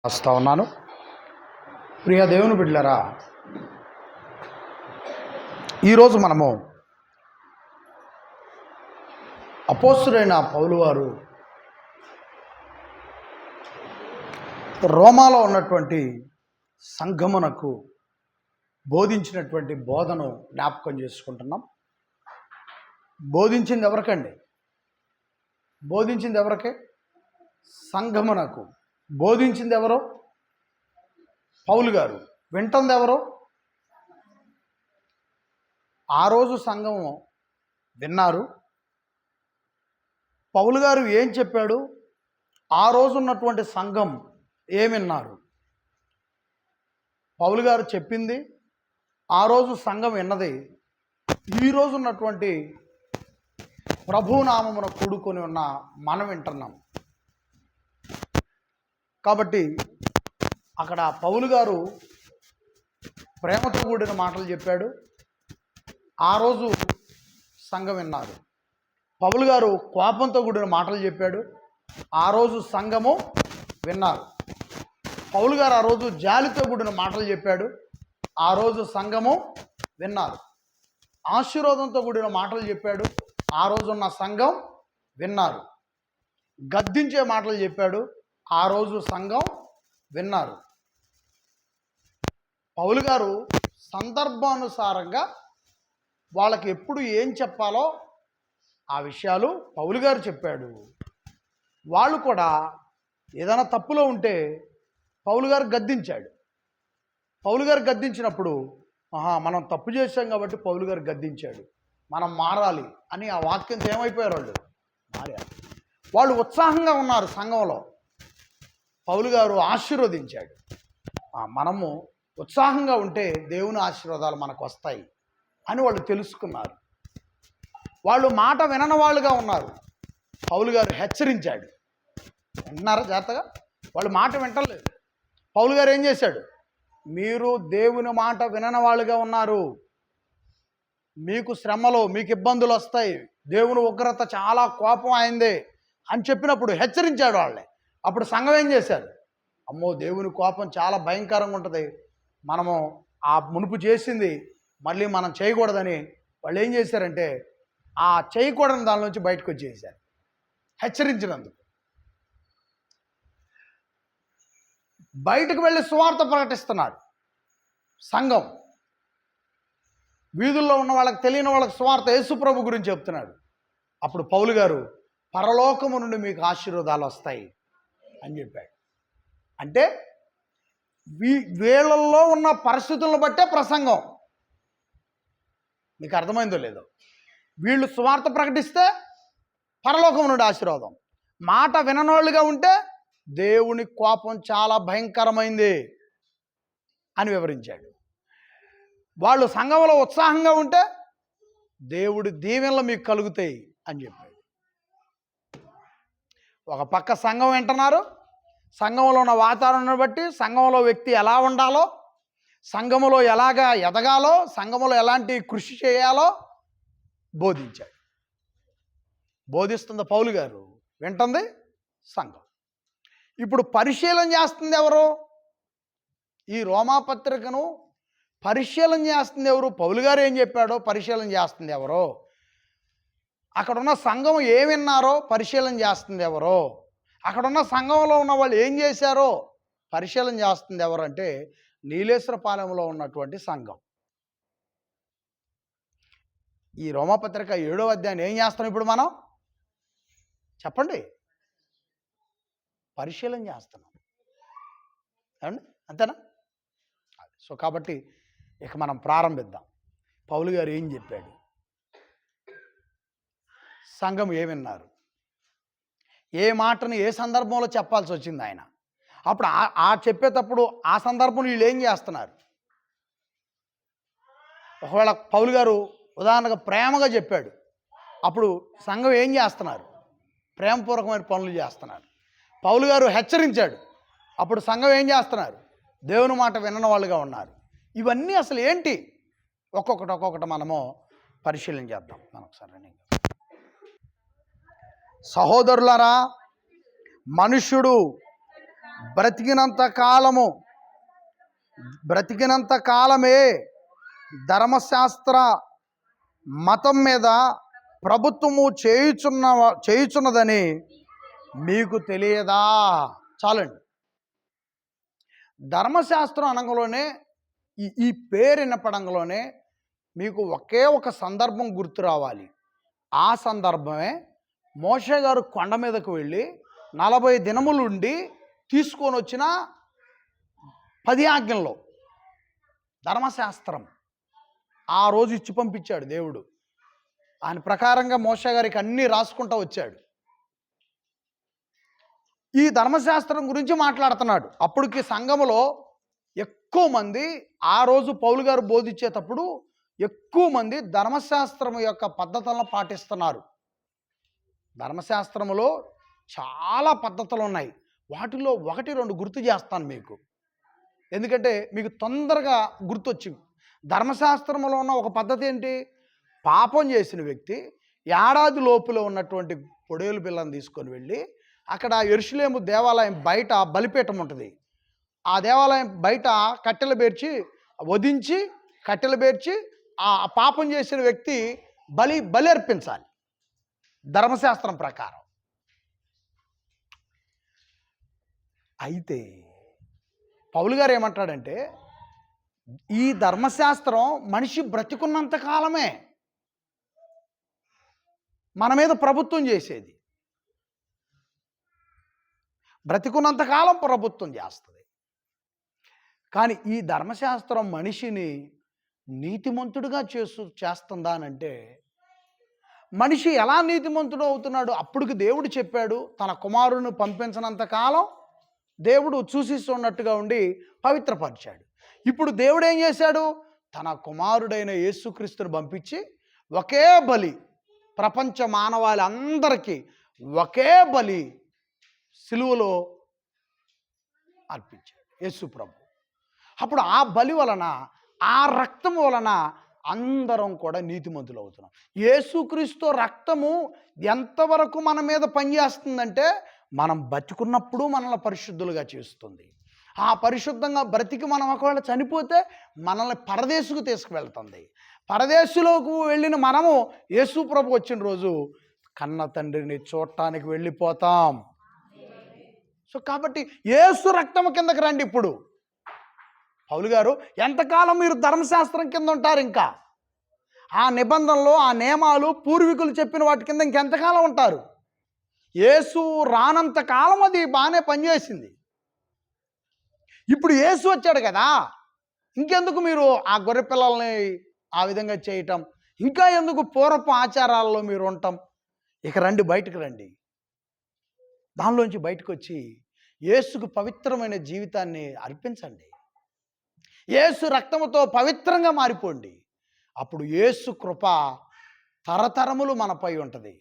వస్తా ఉన్నాను. ప్రియ దేవుని బిడ్డలారా, ఈరోజు మనము అపోస్తుడైన పౌలు వారు రోమాలో ఉన్నటువంటి సంఘమునకు బోధించినటువంటి బోధను జ్ఞాపకం చేసుకుంటున్నాం. బోధించింది ఎవరికండి? బోధించింది ఎవరికే? సంఘమునకు. బోధించింది ఎవరో? పౌలు గారు. వింటుంది ఎవరో? ఆ రోజు సంఘము విన్నారు. పౌలు గారు ఏం చెప్పాడు? ఆ రోజు ఉన్నటువంటి సంఘం ఏమిన్నారు? పౌలు గారు చెప్పింది, ఆ రోజు సంఘం విన్నది, ఈరోజు ఉన్నటువంటి ప్రభునామమున కూడుకొని ఉన్న మనం వింటున్నాం. కాబట్టి అక్కడ పౌలు గారు ప్రేమతో కూడిన మాటలు చెప్పాడు. ఆ రోజు సంఘం విన్నారు. పౌలు గారు కోపంతో కూడిన మాటలు చెప్పాడు. ఆ రోజు సంఘము విన్నారు. పౌలు గారు ఆ రోజు జాలితో కూడిన మాటలు చెప్పాడు. ఆ రోజు సంఘము విన్నారు. ఆశీర్వాదంతో కూడిన మాటలు చెప్పాడు. ఆ రోజున్న సంఘం విన్నారు. గద్దించే మాటలు చెప్పాడు. ఆ రోజు సంఘం విన్నారు. పౌలు గారు సందర్భానుసారంగా వాళ్ళకి ఎప్పుడు ఏం చెప్పాలో ఆ విషయాలు పౌలు గారు చెప్పాడు. వాళ్ళు కూడా ఏదైనా తప్పులో ఉంటే పౌలు గారు గద్దించాడు. పౌలు గారు గద్దించినప్పుడు మనం తప్పు చేశాం కాబట్టి పౌలు గారు గద్దించాడు, మనం మారాలి అని ఆ వాక్యంతో ఏమైపోయారు? వాళ్ళు మారారు. వాళ్ళు ఉత్సాహంగా ఉన్నారు సంఘంలో. పౌలు గారు ఆశీర్వదించాడు. మనము ఉత్సాహంగా ఉంటే దేవుని ఆశీర్వాదాలు మనకు వస్తాయి అని వాళ్ళు తెలుసుకున్నారు. వాళ్ళు మాట వినని వాళ్ళుగా ఉన్నారు. పౌలు గారు హెచ్చరించాడు. వింటున్నారా జాగ్రత్తగా? వాళ్ళు మాట వింటలేదు. పౌలు గారు ఏం చేశాడు? మీరు దేవుని మాట వినని వాళ్ళుగా ఉన్నారు, మీకు శ్రమలు, మీకు ఇబ్బందులు వస్తాయి, దేవుని ఉగ్రత చాలా కోపం అయింది అని చెప్పినప్పుడు హెచ్చరించాడు వాళ్ళని. అప్పుడు సంఘం ఏం చేశారు? అమ్మో, దేవుని కోపం చాలా భయంకరంగా ఉంటుంది, మనము ఆ మునుపు చేసింది మళ్ళీ మనం చేయకూడదని వాళ్ళు ఏం చేశారంటే ఆ చేయకూడని దాని నుంచి బయటకు వచ్చేసారు హెచ్చరించినందుకు. బయటకు వెళ్ళి సువార్త ప్రకటిస్తున్నారు సంఘం. వీధుల్లో ఉన్న వాళ్ళకి, తెలియని వాళ్ళకి సువార్త యేసుప్రభు గురించి చెప్తున్నాడు. అప్పుడు పౌలు గారు పరలోకము నుండి మీకు ఆశీర్వాదాలు వస్తాయి అని చెప్పాడు. అంటే వీళ్ళల్లో ఉన్న పరిస్థితులను బట్టే ప్రసంగం. మీకు అర్థమైందో లేదో? వీళ్ళు సువార్త ప్రకటిస్తే పరలోకం నుండి ఆశీర్వాదం, మాట విననోళ్ళుగా ఉంటే దేవుని కోపం చాలా భయంకరమైంది అని వివరించాడు. వాళ్ళు సంఘంలో ఉత్సాహంగా ఉంటే దేవుడి దీవెనలు మీకు కలుగుతాయి అని చెప్పాడు. ఒక పక్క సంఘం వింటున్నారు, సంఘంలో ఉన్న వాతావరణాన్ని బట్టి సంఘంలో వ్యక్తి ఎలా ఉండాలో, సంఘములో ఎలాగా ఎదగాలో, సంఘములో ఎలాంటి కృషి చేయాలో బోధించాడు. బోధిస్తుంది పౌలు గారు, వింటుంది సంఘం. ఇప్పుడు పరిశీలన చేస్తుంది ఎవరు? ఈ రోమాపత్రికను పరిశీలన చేస్తుంది ఎవరు? పౌలు గారు ఏం చెప్పాడో పరిశీలన చేస్తుంది ఎవరో? అక్కడున్న సంఘం ఏం విన్నారో పరిశీలన చేస్తుంది ఎవరో? అక్కడున్న సంఘంలో ఉన్న వాళ్ళు ఏం చేశారో పరిశీలన చేస్తుంది ఎవరు అంటే నీలేశ్వరపాలెంలో ఉన్నటువంటి సంఘం. ఈ రోమాపత్రిక 7వ అధ్యాయం ఏం చేస్తాం ఇప్పుడు మనం? చెప్పండి. పరిశీలన చేస్తున్నాం. ఏమండి? అంతేనా? సో కాబట్టి ఇక మనం ప్రారంభిద్దాం. పౌలు గారు ఏం చెప్పాడు, సంఘం ఏమిన్నారు, ఏ మాటను ఏ సందర్భంలో చెప్పాల్సి వచ్చింది ఆయన. అప్పుడు ఆ చెప్పేటప్పుడు ఆ సందర్భంలో వీళ్ళు ఏం చేస్తున్నారు? ఒకవేళ పౌలు గారు ఉదాహరణగా ప్రేమగా చెప్పాడు, అప్పుడు సంఘం ఏం చేస్తున్నారు? ప్రేమపూర్వకమైన పనులు చేస్తున్నారు. పౌలు గారు హెచ్చరించాడు, అప్పుడు సంఘం ఏం చేస్తున్నారు? దేవుని మాట వినని వాళ్ళుగా ఉన్నారు. ఇవన్నీ అసలు ఏంటి? ఒక్కొక్కటి మనము పరిశీలన చేద్దాం. మనం ఒకసారి సహోదరులారా, మనుష్యుడు బ్రతికినంత కాలమే ధర్మశాస్త్ర మతం మీద ప్రభుత్వము చేయుచున్నదని మీకు తెలియదా? చాలండి. ధర్మశాస్త్రం అనగంలోనే ఈ పేరు వినపడంలోనే మీకు ఒకే ఒక సందర్భం గుర్తు రావాలి. ఆ సందర్భమే మోషే గారు కొండ మీదకు వెళ్ళి 40 దినములుండి తీసుకొని వచ్చిన 10 ఆజ్ఞల్లో ధర్మశాస్త్రం ఆ రోజు ఇచ్చి పంపించాడు దేవుడు. ఆయన ప్రకారంగా మోషే గారికి అన్నీ రాసుకుంటూ వచ్చాడు. ఈ ధర్మశాస్త్రం గురించి మాట్లాడుతున్నాడు. అప్పటికి సంఘములో ఎక్కువ మంది, ఆ రోజు పౌలు గారు బోధించేటప్పుడు ఎక్కువ మంది ధర్మశాస్త్రం యొక్క పద్ధతులను పాటిస్తున్నారు. ధర్మశాస్త్రములో చాలా పద్ధతులు ఉన్నాయి. వాటిలో 1-2 గుర్తు చేస్తాను మీకు, ఎందుకంటే మీకు తొందరగా గుర్తొచ్చి. ధర్మశాస్త్రంలో ఉన్న ఒక పద్ధతి ఏంటి? పాపం చేసిన వ్యక్తి ఏడాది లోపులో ఉన్నటువంటి పొడేలు పిల్లని తీసుకొని వెళ్ళి అక్కడ యెరూషలేము దేవాలయం బయట బలిపీఠం ఉంటుంది. ఆ దేవాలయం బయట కట్టెలు పేర్చి ఆ పాపం చేసిన వ్యక్తి బలి అర్పించాలి ధర్మశాస్త్రం ప్రకారం. అయితే పౌలు గారు ఏమంటాడంటే, ఈ ధర్మశాస్త్రం మనిషి బ్రతికున్నంత కాలమే మన మీద ప్రభుత్వం చేసేది. బ్రతికున్నంత కాలం ప్రభుత్వం చేస్తుంది. కానీ ఈ ధర్మశాస్త్రం మనిషిని నీతిమంతుడిగా చేస్తుందా అని అంటే, మనిషి ఎలా నీతిమంతుడు అవుతున్నాడు? అప్పటికి దేవుడు చెప్పాడు, తన కుమారుని పంపించినంత కాలం దేవుడు చూసిస్తున్నట్టుగా ఉండి పవిత్రపరిచాడు. ఇప్పుడు దేవుడు ఏం చేశాడు? తన కుమారుడైన యేసుక్రీస్తుని పంపించి ఒకే బలి, ప్రపంచ మానవాళి అందరికీ ఒకే బలి సిలువలో అర్పించాడు యేసు ప్రభు. అప్పుడు ఆ బలి వలన, ఆ రక్తం వలన అందరం కూడా నీతిమంతులు అవుతున్నాం. యేసుక్రీస్తు రక్తము ఎంతవరకు మన మీద పనిచేస్తుందంటే, మనం బతికున్నప్పుడు మనల్ని పరిశుద్ధులుగా చేస్తుంది. ఆ పరిశుద్ధంగా బ్రతికి మనం ఒకవేళ చనిపోతే మనల్ని పరదేశుకు తీసుకువెళ్తుంది. పరదేశులోకి వెళ్ళిన మనము యేసు ప్రభు వచ్చిన రోజు కన్న తండ్రిని చూడటానికి వెళ్ళిపోతాం. సో కాబట్టి యేసు రక్తం కిందకి రండి. ఇప్పుడు పౌలు గారు, ఎంతకాలం మీరు ధర్మశాస్త్రం కింద ఉంటారు? ఇంకా ఆ నిబంధనలు, ఆ నియమాలు, పూర్వీకులు చెప్పిన వాటి కింద ఇంకెంతకాలం ఉంటారు? యేసు రానంత కాలం అది బాగానే పనిచేసింది. ఇప్పుడు యేసు వచ్చాడు కదా, ఇంకెందుకు మీరు ఆ గొర్రె పిల్లల్ని ఆ విధంగా చేయటం? ఇంకా ఎందుకు పూర్వపు ఆచారాల్లో మీరు ఉండటం? ఇక రండి, బయటకు రండి. దానిలోంచి బయటకు వచ్చి యేసుకు పవిత్రమైన జీవితాన్ని అర్పించండి. యేసు రక్తముతో పవిత్రంగా మారిపోండి. అప్పుడు యేసు కృప తరతరములు మనపై ఉంటుంది.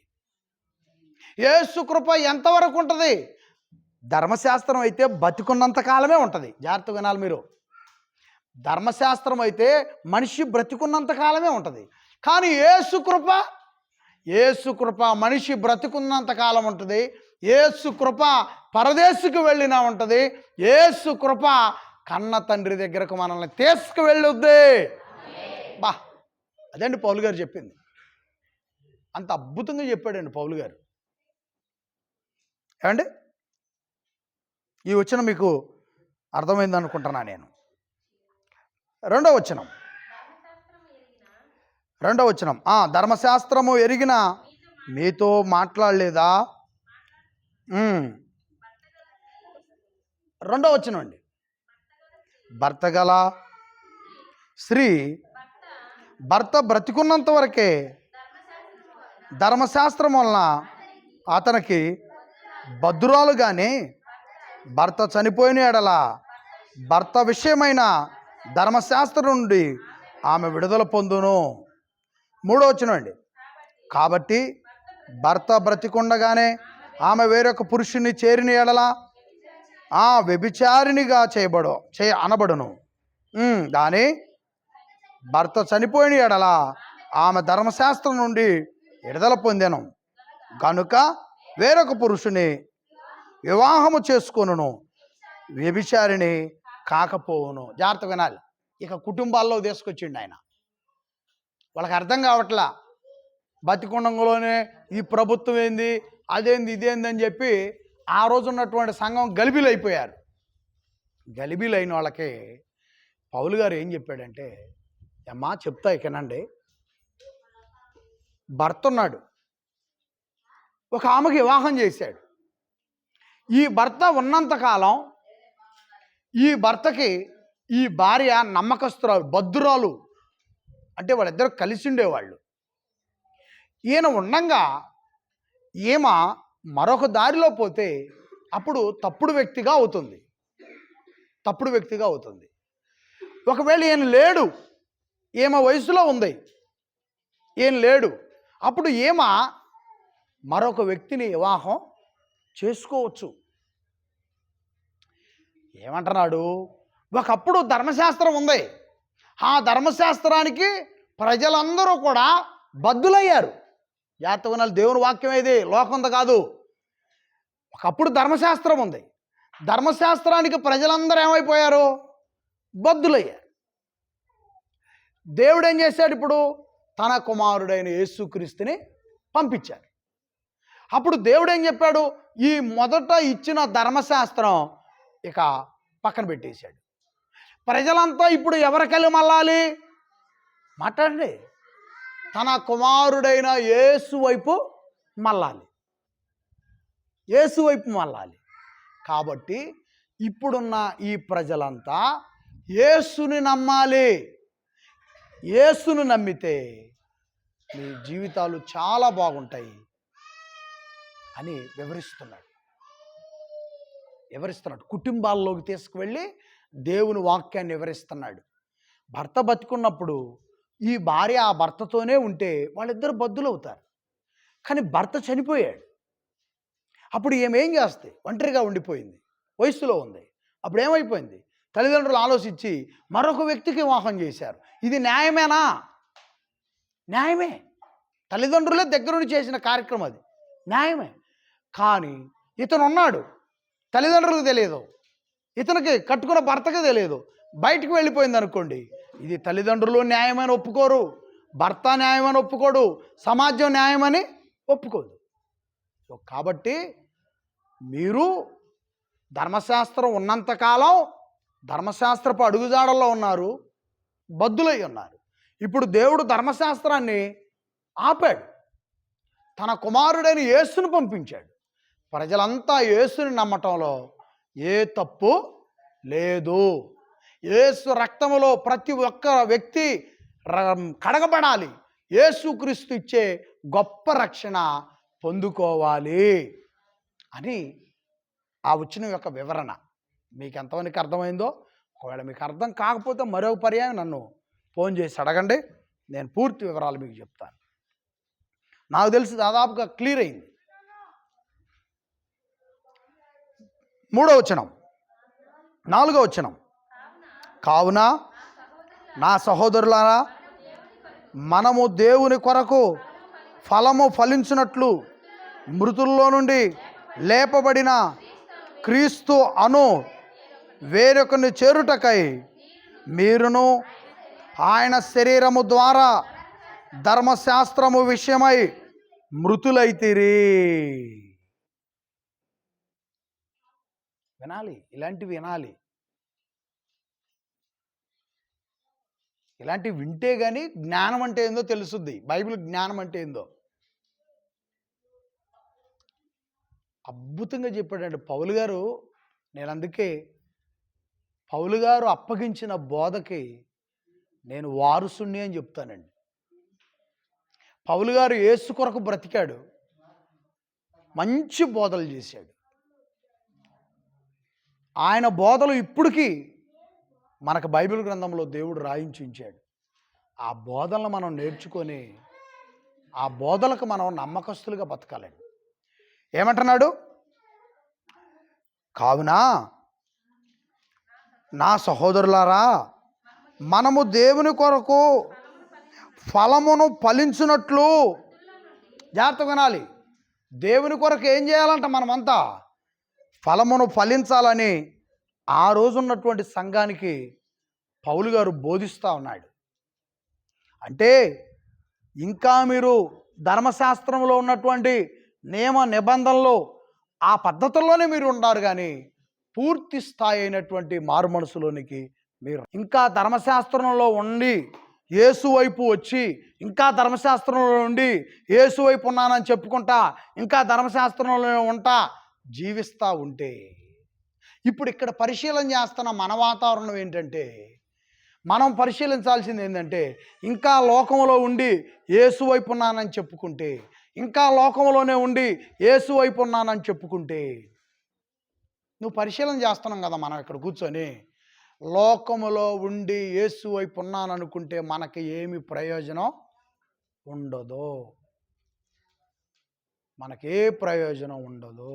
యేసు కృప ఎంతవరకు ఉంటుంది? ధర్మశాస్త్రం అయితే బతికున్నంత కాలమే ఉంటుంది. జాగ్రత్తగా వినాలి మీరు. ధర్మశాస్త్రం అయితే మనిషి బ్రతికున్నంత కాలమే ఉంటుంది. కానీ యేసు కృప మనిషి బ్రతికున్నంత కాలం ఉంటుంది. యేసు కృప పరదేశుకు వెళ్ళినా ఉంటుంది. యేసు కృప కన్న తండ్రి దగ్గరకు మనల్ని తీసుకువెళ్ళొద్ది. బా, అదండి పౌలు గారు చెప్పింది. అంత అద్భుతంగా చెప్పాడండి పౌలు గారు. ఏమండి, ఈ వచనం మీకు అర్థమైంది అనుకుంటున్నా నేను. రెండో వచనం ధర్మశాస్త్రము ఎరిగిన మీతో మాట్లాడలేదా? రెండో వచనం అండి, భర్త గల స్త్రీ భర్త బ్రతికున్నంత వరకే ధర్మశాస్త్రం వలన అతనికి బద్దురాలు, కానీ భర్త చనిపోయిన ఎడల భర్త విషయమైన ధర్మశాస్త్రం నుండి ఆమె విడుదల పొందును. మూడో వచనం అండి, కాబట్టి భర్త బ్రతికుండగానే ఆమె వేరొక పురుషుని చేరిన ఎడల వ్యభిచారినిగా అనబడును. కానీ భర్త చనిపోయిన ఎడల ఆమె ధర్మశాస్త్రం నుండి విడుదల పొందెను కనుక వేరొక పురుషుని వివాహము చేసుకొనును. వ్యభిచారిణి కాకపోవును. జాగ్రత్త వినాలి. ఇక కుటుంబాల్లో తీసుకొచ్చిండు ఆయన. వాళ్ళకి అర్థం కావట్లా, బతికుండంలోనే ఈ ప్రభుత్వం ఏంది, అదేంది, ఇదేంది అని చెప్పి ఆ రోజు ఉన్నటువంటి సంఘం గలిబిలు అయిపోయారు. గలిబిలు అయిన వాళ్ళకి పౌలు గారు ఏం చెప్పాడంటే, అమ్మా చెప్తా ఇకనండి, భర్త ఉన్నాడు, ఒక ఆమెకి వివాహం చేశాడు. ఈ భర్త ఉన్నంతకాలం ఈ భర్తకి ఈ భార్య నమ్మకస్తురాలు, బద్దురాలు, అంటే వాళ్ళిద్దరు కలిసి ఉండేవాళ్ళు. ఈయన ఉండంగా ఈమె మరొక దారిలో పోతే అప్పుడు తప్పుడు వ్యక్తిగా అవుతుంది. ఒకవేళ ఈయన లేడు, ఈమె వయసులో ఉంది, ఈయన లేడు, అప్పుడు ఈమె మరొక వ్యక్తిని వివాహం చేసుకోవచ్చు. ఏమంటున్నాడు, ఒకప్పుడు ధర్మశాస్త్రం ఉంది, ఆ ధర్మశాస్త్రానికి ప్రజలందరూ కూడా బద్దులయ్యారు. జాతవనాలు దేవుని వాక్యం ఏది, లోకంతో కాదు. ఒకప్పుడు ధర్మశాస్త్రం ఉంది, ధర్మశాస్త్రానికి ప్రజలందరూ ఏమైపోయారు, బద్దులయ్యారు. దేవుడు ఏం చేశాడు, ఇప్పుడు తన కుమారుడైన యేసుక్రీస్తుని పంపించారు. అప్పుడు దేవుడు ఏం చెప్పాడు, ఈ మొదట ఇచ్చిన ధర్మశాస్త్రం ఇక పక్కన పెట్టేశాడు. ప్రజలంతా ఇప్పుడు ఎవరికెళ్ళి మళ్ళాలి, మాట్లాడండి, తన కుమారుడైన యేసు వైపు మళ్ళాలి. కాబట్టి ఇప్పుడున్న ఈ ప్రజలంతా యేసుని నమ్మాలి. యేసును నమ్మితే మీ జీవితాలు చాలా బాగుంటాయి అని వివరిస్తున్నాడు. కుటుంబాల్లోకి తీసుకువెళ్ళి దేవుని వాక్యాన్ని వివరిస్తున్నాడు. భర్త బతికున్నప్పుడు ఈ భార్య ఆ భర్తతోనే ఉంటే వాళ్ళిద్దరు బద్దులు అవుతారు. కానీ భర్త చనిపోయాడు, అప్పుడు ఏమేం చేస్తే ఒంటరిగా ఉండిపోయింది, వయసులో ఉంది. అప్పుడు ఏమైపోయింది, తల్లిదండ్రులు ఆలోచించి మరొక వ్యక్తికి వివాహం చేశారు. ఇది న్యాయమేనా? న్యాయమే. తల్లిదండ్రులే దగ్గరుండి చేసిన కార్యక్రమం, అది న్యాయమే. కానీ ఇతను ఉన్నాడు, తల్లిదండ్రులకు తెలియదు, ఇతనికి కట్టుకున్న భర్తకు తెలియదు, బయటికి వెళ్ళిపోయింది అనుకోండి, ఇది తల్లిదండ్రులు న్యాయమని ఒప్పుకోరు, భర్త న్యాయమని ఒప్పుకోడు, సమాజం న్యాయమని ఒప్పుకోదు. కాబట్టి మీరు ధర్మశాస్త్రం ఉన్నంతకాలం ధర్మశాస్త్రపు అడుగుజాడల్లో ఉన్నారు, బద్దులై ఉన్నారు. ఇప్పుడు దేవుడు ధర్మశాస్త్రాన్ని ఆపాడు, తన కుమారుడైన యేసును పంపించాడు. ప్రజలంతా యేసుని నమ్మటంలో ఏ తప్పు లేదు. యేసు రక్తములో ప్రతి ఒక్క వ్యక్తి కడగబడాలి, యేసుక్రీస్తు ఇచ్చే గొప్ప రక్షణ పొందుకోవాలి అని ఆ వచ్చిన యొక్క వివరణ మీకు ఎంతమందికి అర్థమైందో. ఒకవేళ మీకు అర్థం కాకపోతే మరొక పర్యాయం నన్ను ఫోన్ చేసి అడగండి, నేను పూర్తి వివరాలు మీకు చెప్తాను. నాకు తెలిసి దాదాపుగా క్లియర్ అయింది. 3వ వచనం, 4వ వచనం, కావున నా సహోదరులారా, మనము దేవుని కొరకు ఫలము ఫలించినట్లు మృతుల్లో నుండి లేపబడిన క్రీస్తు అను వేరొకరిని చేరుటకై మీరును ఆయన శరీరము ద్వారా ధర్మశాస్త్రము విషయమై మృతులైతిరి. వినాలి, ఇలాంటివి వినాలి. ఇలాంటివి వింటే కానీ జ్ఞానం అంటే ఏందో తెలుస్తుంది, బైబిల్ జ్ఞానం అంటే ఏందో. అద్భుతంగా చెప్పాడండి పౌలు గారు. నేను అందుకే పౌలు గారు అప్పగించిన బోధకి నేను వారసుణ్ణి అని చెప్తానండి. పౌలు గారు యేసు కొరకు బ్రతికాడు, మంచి బోధలు చేశాడు. ఆయన బోధలు ఇప్పటికీ మనకు బైబిల్ గ్రంథంలో దేవుడు రాయించి ఉంచాడు. ఆ బోధనలు మనం నేర్చుకొని ఆ బోధలకు మనం నమ్మకస్తులుగా బతకాలండి. ఏమంటున్నాడు, కావున నా సహోదరులారా, మనము దేవుని కొరకు ఫలమును ఫలించినట్లు, జాగ్రత్తగా వినాలి, దేవుని కొరకు ఏం చేయాలంట, మనమంతా ఫలమును ఫలించాలని ఆ రోజున్నటువంటి సంఘానికి పౌలు గారు బోధిస్తూ ఉన్నాడు. అంటే ఇంకా మీరు ధర్మశాస్త్రంలో ఉన్నటువంటి నియమ నిబంధనలు ఆ పద్ధతుల్లోనే మీరు ఉన్నారు, కానీ పూర్తి స్థాయి అయినటువంటి మారు మనసులోనికి మీరు ఇంకా ధర్మశాస్త్రంలో ఉండి యేసు వైపు వచ్చి, ఇంకా ధర్మశాస్త్రంలో ఉండి యేసు వైపు ఉన్నానని చెప్పుకుంటా, ఇంకా ధర్మశాస్త్రంలో ఉంటా జీవిస్తూ ఉంటే, ఇప్పుడు ఇక్కడ పరిశీలన చేస్తున్న మన వాతావరణం ఏంటంటే, మనం పరిశీలించాల్సింది ఏంటంటే, ఇంకా లోకంలో ఉండి యేసు వైపు ఉన్నానని చెప్పుకుంటే, ఇంకా లోకంలోనే ఉండి యేసు వైపు ఉన్నానని చెప్పుకుంటే, నువ్వు పరిశీలన చేస్తున్నాం కదా మనం ఇక్కడ కూర్చొని, లోకములో ఉండి యేసు వైపు ఉన్నాననుకుంటే మనకి ఏమి ప్రయోజనం ఉండదు. మనకే ప్రయోజనం ఉండదు.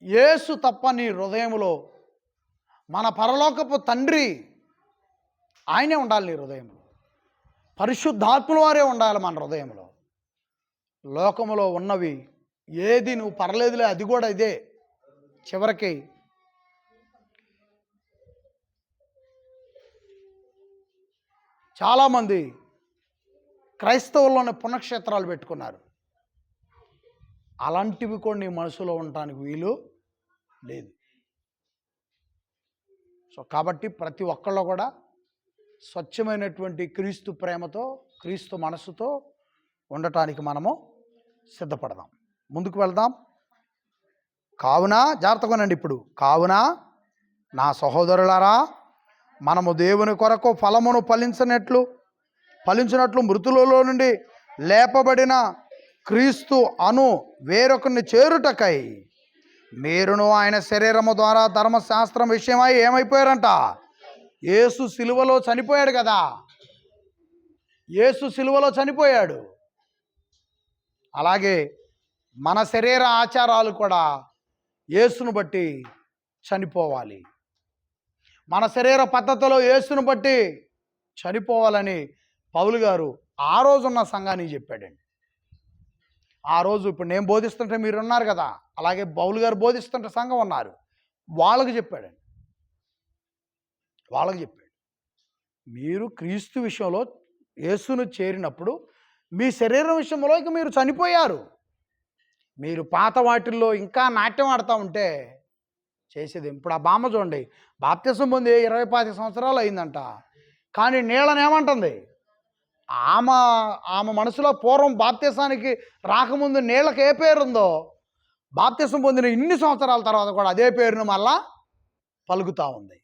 యేసు తప్ప నీ హృదయంలో మన పరలోకపు తండ్రి ఆయనే ఉండాలి. నీ హృదయంలో పరిశుద్ధాత్ముల వారే ఉండాలి మన హృదయంలో. లోకములో ఉన్నవి ఏది నువ్వు పర్లేదులే, అది కూడా ఇదే. చివరికి చాలామంది క్రైస్తవుల్లోనే పుణ్యక్షేత్రాలు పెట్టుకున్నారు. అలాంటివి కూడా నీ మనసులో ఉండటానికి వీలు లేదు. సో కాబట్టి ప్రతి ఒక్కళ్ళు కూడా స్వచ్ఛమైనటువంటి క్రీస్తు ప్రేమతో, క్రీస్తు మనసుతో ఉండటానికి మనము సిద్ధపడదాం. ముందుకు వెళ్దాం. కావున జాగ్రత్తగానండి. ఇప్పుడు కావున నా సహోదరులారా, మనము దేవుని కొరకు ఫలమును ఫలించినట్లు మృతులలో నుండి లేపబడిన క్రీస్తు అను వేరొకరిని చేరుటకై మీరును ఆయన శరీరము ద్వారా ధర్మశాస్త్రం విషయమై ఏమైపోయారంట? యేసు సిలువలో చనిపోయాడు కదా. యేసు సిలువలో చనిపోయాడు. అలాగే మన శరీర ఆచారాలు కూడా యేసును బట్టి చనిపోవాలి. మన శరీర పద్ధతిలో యేసును బట్టి చనిపోవాలని పౌలు గారు ఆ రోజున్న సంఘానికి చెప్పాడండి. ఆ రోజు ఇప్పుడు నేను బోధిస్తుంటే మీరు ఉన్నారు కదా, అలాగే పౌలు గారు బోధిస్తుంటే సంఘం ఉన్నారు, వాళ్ళకి చెప్పాడండి. మీరు క్రీస్తు విషయంలో యేసును చేరినప్పుడు మీ శరీరం విషయంలో ఇక మీరు చనిపోయారు. మీరు పాత వాటిల్లో ఇంకా నాట్యం ఆడుతూ ఉంటే చేసేది. ఇప్పుడు ఆ బామ్మ చూడండి, బాప్తిసం పొంది 20-25 సంవత్సరాలు అయిందంట, కానీ నీళ్ళనేమంటుంది? ఆమె మనసులో పూర్వం బాప్తిసానికి రాకముందు నీళ్ళకి ఏ పేరుందో, బాప్తిసం పొందిన ఇన్ని సంవత్సరాల తర్వాత కూడా అదే పేరును మళ్ళా పలుకుతూ ఉంది.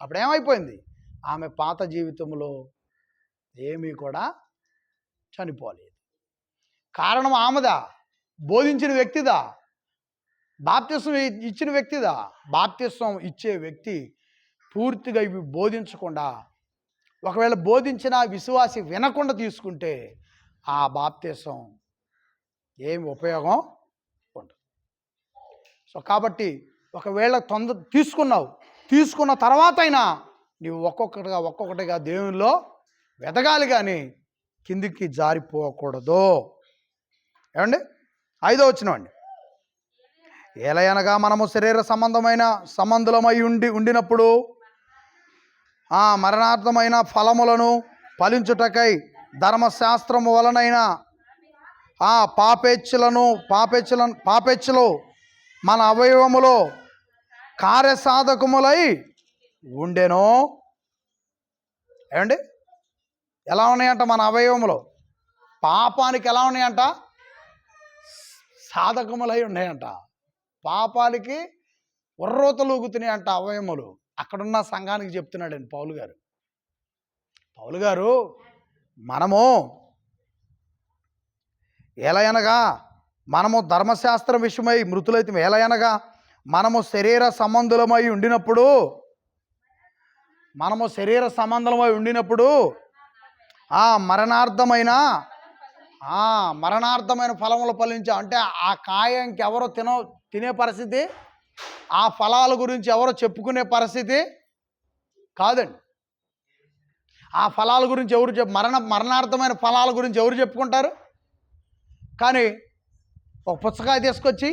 అప్పుడు ఏమైపోయింది? ఆమె పాత జీవితంలో ఏమీ కూడా చనిపోలేదు. కారణం ఆమెదా? బోధించిన వ్యక్తిదా? బాప్తిసం ఇచ్చిన వ్యక్తిదా? బాప్తిసం ఇచ్చే వ్యక్తి పూర్తిగా ఇవి బోధించకుండా, ఒకవేళ బోధించిన విశ్వాసి వినకుండా తీసుకుంటే ఆ బాప్తిసం ఏమి ఉపయోగం ఉండదు. సో కాబట్టి ఒకవేళ తీసుకున్న తర్వాత అయినా నీవు ఒక్కొక్కటిగా దేవునిలో వెదగాలి, కానీ కిందికి జారిపోకూడదు. ఏమండి? 5వ వచనం అండి. ఏలయనగా మనము శరీర సంబంధులమై ఉండినప్పుడు మరణార్థమైన ఫలములను ఫలించుటకై ధర్మశాస్త్రము వలనైన పాపేచ్ఛలు మన అవయవములో కార్యసాధకములై ఉండెను. ఏమండి? ఎలా ఉన్నాయంట మన అవయవములో? పాపానికి ఎలా ఉన్నాయంట? సాధకములై ఉన్నాయంట. పాపానికి ఉర్రోతలూగుతున్నాయంట అవయములు. అక్కడున్న సంఘానికి చెప్తున్నాడండి పౌలు గారు మనము ఎలయనగా మనము ధర్మశాస్త్ర విషయమై మృతులైతే ఎలయనగా మనము శరీర సంబంధులమై ఉండినప్పుడు మరణార్థమైన ఫలములు ఫలించా అంటే ఆ కాయ ఇంకెవరో తినే పరిస్థితి, ఆ ఫలాల గురించి ఎవరో చెప్పుకునే పరిస్థితి కాదండి. ఆ ఫలాల గురించి మరణార్థమైన ఫలాల గురించి ఎవరు చెప్పుకుంటారు? కానీ ఒక పుచ్చకాయ తీసుకొచ్చి,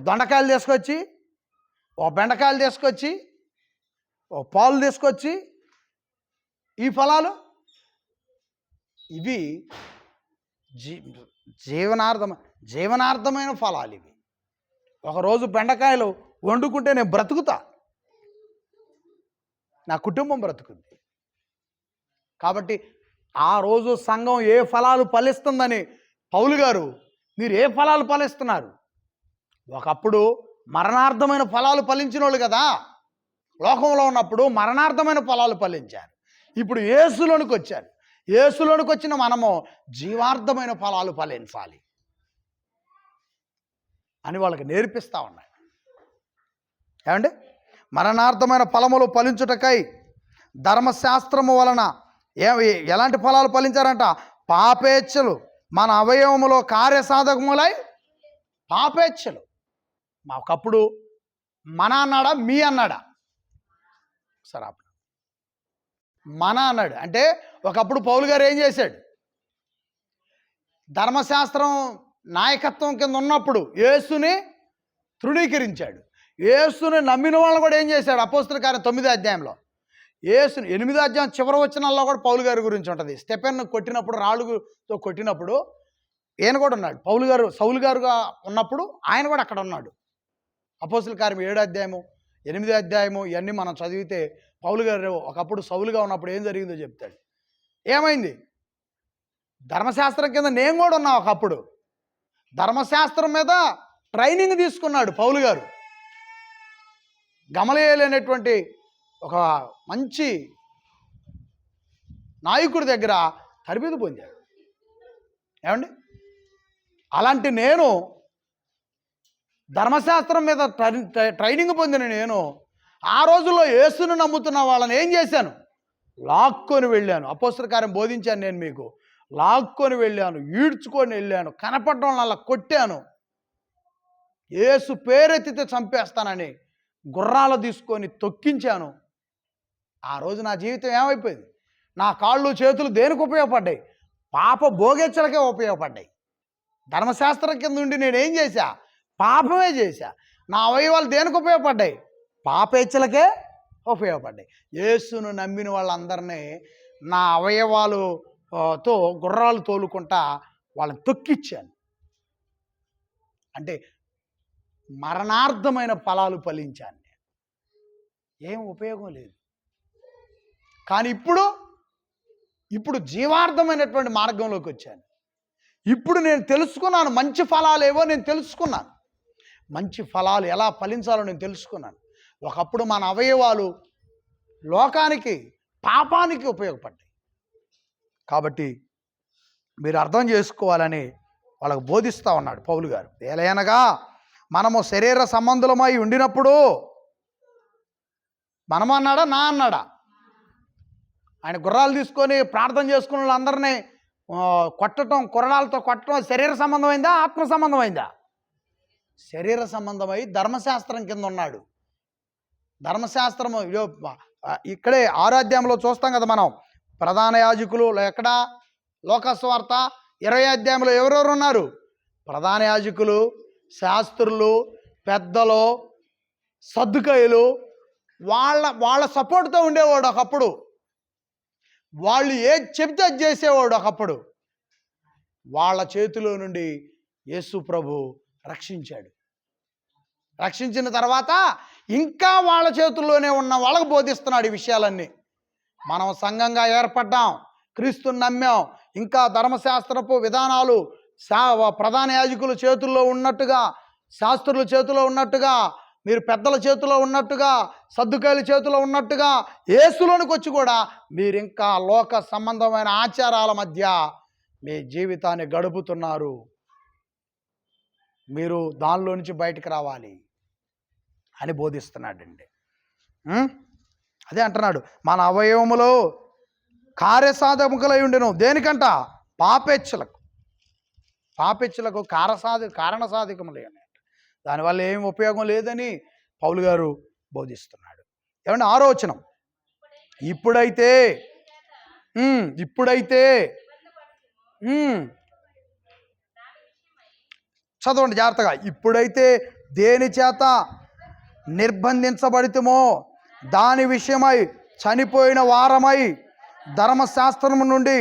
దొండకాయలు తీసుకొచ్చి, ఒక బెండకాయలు తీసుకొచ్చి, ఒక పాలు తీసుకొచ్చి, ఈ ఫలాలు ఇవి జీవనార్థమైన ఫలాలు ఇవి. ఒకరోజు బెండకాయలు వండుకుంటే నేను బ్రతుకుతా, నా కుటుంబం బ్రతుకుద్ది. కాబట్టి ఆ రోజు సంఘం ఏ ఫలాలు ఫలిస్తుందని పౌలు గారు, మీరు ఏ ఫలాలు ఫలిస్తున్నారు? ఒకప్పుడు మరణార్థమైన ఫలాలు ఫలించిన వాళ్ళు కదా, లోకంలో ఉన్నప్పుడు మరణార్థమైన ఫలాలు ఫలించారు. ఇప్పుడు యేసులోనికి వచ్చారు. యేసులోనికి వచ్చిన మనము జీవార్థమైన ఫలాలు ఫలించాలి అని వాళ్ళకి నేర్పిస్తూ ఉన్నాయి. ఏమండి? మరణార్థమైన ఫలములు ఫలించుటకై ధర్మశాస్త్రము వలన ఎలాంటి ఫలాలు ఫలించారంట? పాపేచ్ఛలు మన అవయవములో కార్యసాధకములై, పాపేచ్ఛలు. ఒకప్పుడు మన అన్నాడా, మీ అన్నాడా? సరే, మన అన్నాడు. అంటే ఒకప్పుడు పౌలు గారు ఏం చేశాడు? ధర్మశాస్త్రం నాయకత్వం కింద ఉన్నప్పుడు యేసుని తృణీకరించాడు. యేసుని నమ్మిన వాళ్ళని కూడా ఏం చేశాడు? అపోస్తలుల కార్యం 9వ అధ్యాయంలో యేసుని 8వ అధ్యాయం చివరి వచనాల్లో కూడా పౌలు గారి గురించి ఉంటుంది. స్టెఫెన్ కొట్టినప్పుడు, రాళ్ళుతో కొట్టినప్పుడు ఈయన కూడా ఉన్నాడు. పౌలు గారు సౌలు గారుగా ఉన్నప్పుడు ఆయన కూడా అక్కడ ఉన్నాడు. అపోస్తలుల కార్యం 7వ అధ్యాయము 8వ అధ్యాయము ఇవన్నీ మనం చదివితే పౌలు గారు ఒకప్పుడు సౌలుగా ఉన్నప్పుడు ఏం జరిగిందో చెప్తాడు. ఏమైంది? ధర్మశాస్త్రం కింద నేను కూడా ఉన్నా. ఒకప్పుడు ధర్మశాస్త్రం మీద ట్రైనింగ్ తీసుకున్నాడు పౌలు గారు. గమలీయేలు అనేటువంటి ఒక మంచి నాయకుడి దగ్గర తరబేదు పొందాడు. ఏమండి? అలాంటి నేను ధర్మశాస్త్రం మీద ట్రైనింగ్ పొందిన నేను ఆ రోజుల్లో యేసును నమ్ముతున్న వాళ్ళని ఏం చేశాను? లాక్కొని వెళ్ళాను. అపోస్తలుల కార్యం బోధించాను నేను మీకు. లాక్కొని వెళ్ళాను, ఈడ్చుకొని వెళ్ళాను, కనపడడం అలా కొట్టాను. యేసు పేరెత్తితే చంపేస్తానని గుర్రాలు తీసుకొని తొక్కించాను. ఆ రోజు నా జీవితం ఏమైపోయింది? నా కాళ్ళు చేతులు దేనికి ఉపయోగపడ్డాయి? పాప భోగేచ్చలకే ఉపయోగపడ్డాయి. ధర్మశాస్త్రం కింద ఉండి నేనేం చేశా? పాపమే చేశా. నా అవయవాలు దేనికి ఉపయోగపడ్డాయి? పాపేచ్చలకే ఉపయోగపడ్డాయి. యేసును నమ్మిన వాళ్ళందరినీ నా అవయవాలుతో గుర్రాలు తోలుకుంటా వాళ్ళని తొక్కిచ్చాను. అంటే మరణార్థమైన ఫలాలు ఫలించాను. ఏం ఉపయోగం లేదు. కానీ ఇప్పుడు జీవార్థమైనటువంటి మార్గంలోకి వచ్చాను. ఇప్పుడు నేను తెలుసుకున్నాను, మంచి ఫలాలు ఏవో నేను తెలుసుకున్నాను. మంచి ఫలాలు ఎలా ఫలించాలో నేను తెలుసుకున్నాను. ఒకప్పుడు మన అవయవాలు లోకానికి, పాపానికి ఉపయోగపడ్డాయి. కాబట్టి మీరు అర్థం చేసుకోవాలని వాళ్ళకు బోధిస్తూ ఉన్నాడు పౌలు గారు. ఏలయనగా మనము శరీర సంబంధులమై ఉండినప్పుడు, మనము అన్నాడా, నా అన్నాడా? ఆయన గుర్రాలు తీసుకొని ప్రార్థన చేసుకున్న వాళ్ళందరినీ కొట్టడం, కుర్రాలతో కొట్టడం శరీర సంబంధమైందా, ఆత్మ సంబంధమైందా? శరీర సంబంధమై ధర్మశాస్త్రం కింద ఉన్నాడు. ధర్మశాస్త్రము ఇక్కడే 6వ అధ్యాయంలో చూస్తాం కదా మనం. ప్రధాన యాజకులు ఎక్కడ? లోకస్వార్త 20వ అధ్యాయంలో ఎవరెవరు ఉన్నారు? ప్రధాన యాజకులు, శాస్త్రులు, పెద్దలు, సద్దుకాయలు, వాళ్ళ సపోర్ట్తో ఉండేవాడు ఒకప్పుడు. వాళ్ళు ఏది చెప్తే అది చేసేవాడు ఒకప్పుడు. వాళ్ళ చేతిలో నుండి యేసు ప్రభు రక్షించాడు. రక్షించిన తర్వాత ఇంకా వాళ్ళ చేతుల్లోనే ఉన్న వాళ్ళకు బోధిస్తున్నాడు ఈ విషయాలన్నీ. మనం సంఘంగా ఏర్పడ్డాం, క్రీస్తుని నమ్మాం. ఇంకా ధర్మశాస్త్రపు విధానాలు ప్రధాన యాజకుల చేతుల్లో ఉన్నట్టుగా, శాస్త్రుల చేతిలో ఉన్నట్టుగా, మీరు పెద్దల చేతిలో ఉన్నట్టుగా, సద్దుకాయల చేతిలో ఉన్నట్టుగా యేసులోనికి వచ్చి కూడా మీరు ఇంకా లోక సంబంధమైన ఆచారాల మధ్య మీ జీవితాన్ని గడుపుతున్నారు. మీరు దానిలో నుంచి బయటకు రావాలి అని బోధిస్తున్నాడండి. అదే అంటున్నాడు, మన అవయవములో కార్యసాధములై ఉండెను. దేనికంట? పాపేచ్ఛలకు. కారణ సాధకములై ఉన్నాయి. దానివల్ల ఏం ఉపయోగం లేదని పౌలు గారు బోధిస్తున్నాడు. ఏమంటే 6వ వచనం, ఇప్పుడైతే చదవండి జాగ్రత్తగా. ఇప్పుడైతే దేని చేత నిర్బంధించబడితమో దాని విషయమై చనిపోయిన వారమై ధర్మశాస్త్రము నుండి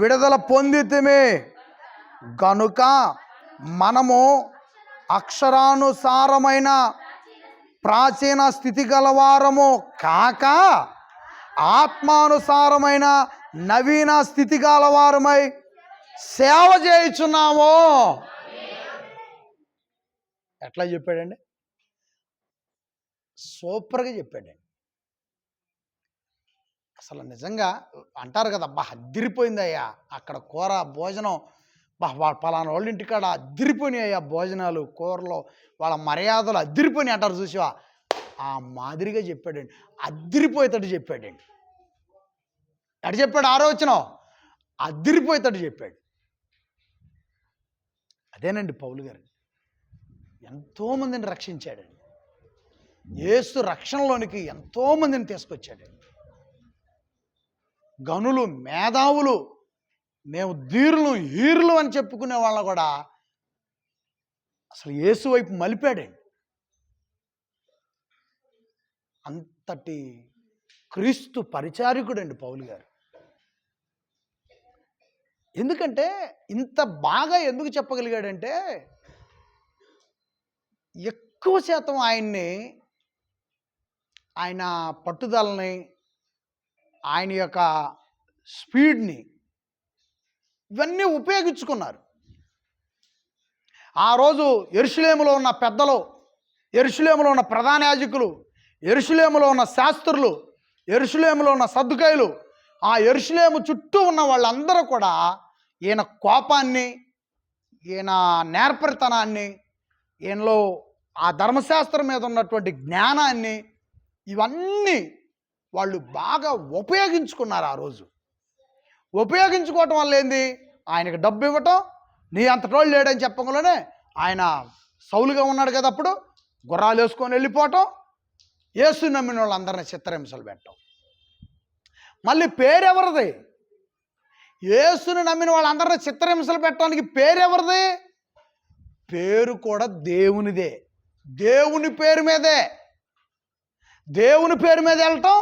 విడుదల పొందితిమే గనుక మనము అక్షరానుసారమైన ప్రాచీన స్థితి గలవారము కాక ఆత్మానుసారమైన నవీన స్థితి గలవారమై సేవ చేయుచున్నాము. ఎట్లా చెప్పాడండి? సూపర్గా చెప్పాడండి. అసలు నిజంగా అంటారు కదా, అబ్బా అద్దిరిపోయిందయ్యా అక్కడ కూర భోజనం, పలానా వాళ్ళ ఇంటికాడ అద్దిరిపోయినాయ్యా భోజనాలు కూరలు, వాళ్ళ మర్యాదలు అద్దిరిపోయినాయి అంటారు చూసావా, ఆ మాదిరిగా చెప్పాడండి. అద్దిరిపోయేటట్టు చెప్పాడండి. ఎటు చెప్పాడు? ఆరోచనం అద్దిరిపోయేటట్టు చెప్పాడు. అదేనండి పౌలు గారు ఎంతోమందిని రక్షించాడండి. యేసు రక్షణలోనికి ఎంతోమందిని తీసుకొచ్చాడండి. గనులు, మేధావులు, మేము ధీరులు, హీరులు అని చెప్పుకునే వాళ్ళ కూడా అసలు యేసు వైపు మలిపాడండి. అంతటి క్రీస్తు పరిచారికుడండి పౌలు గారు. ఎందుకంటే ఇంత బాగా ఎందుకు చెప్పగలిగాడంటే, ఎక్కువ శాతం ఆయన పట్టుదలని, ఆయన యొక్క స్పీడ్ని ఇవన్నీ ఉపయోగించుకున్నారు. ఆ రోజు యెరూషలేములో ఉన్న పెద్దలు, యెరూషలేములో ఉన్న ప్రధాన యాజకులు, యెరూషలేములో ఉన్న శాస్త్రులు, యెరూషలేములో ఉన్న సద్దుకాయులు, ఆ యెరూషలేము చుట్టూ ఉన్న వాళ్ళందరూ కూడా ఈయన కోపాన్ని, ఈయన నేర్పరితనాన్ని, ఈయనలో ఆ ధర్మశాస్త్రం మీద ఉన్నటువంటి జ్ఞానాన్ని, ఇవన్నీ వాళ్ళు బాగా ఉపయోగించుకున్నారు. ఆ రోజు ఉపయోగించుకోవటం వల్ల ఏంది, ఆయనకు డబ్బు ఇవ్వటం, నీ అంతటోళ్ళు లేడని చెప్పడంలోనే ఆయన సౌలుగా ఉన్నాడు కదా, అప్పుడు గుర్రాలు వేసుకొని వెళ్ళిపోవటం, యేసు నమ్మిన వాళ్ళందరినీ చిత్రహింసలు పెట్టడం. మళ్ళీ పేరెవరిది? యేసుని నమ్మిన వాళ్ళందరినీ చిత్రహింసలు పెట్టడానికి పేరెవరిది? పేరు కూడా దేవునిదే. దేవుని పేరు మీదే, దేవుని పేరు మీద వెళ్ళటం,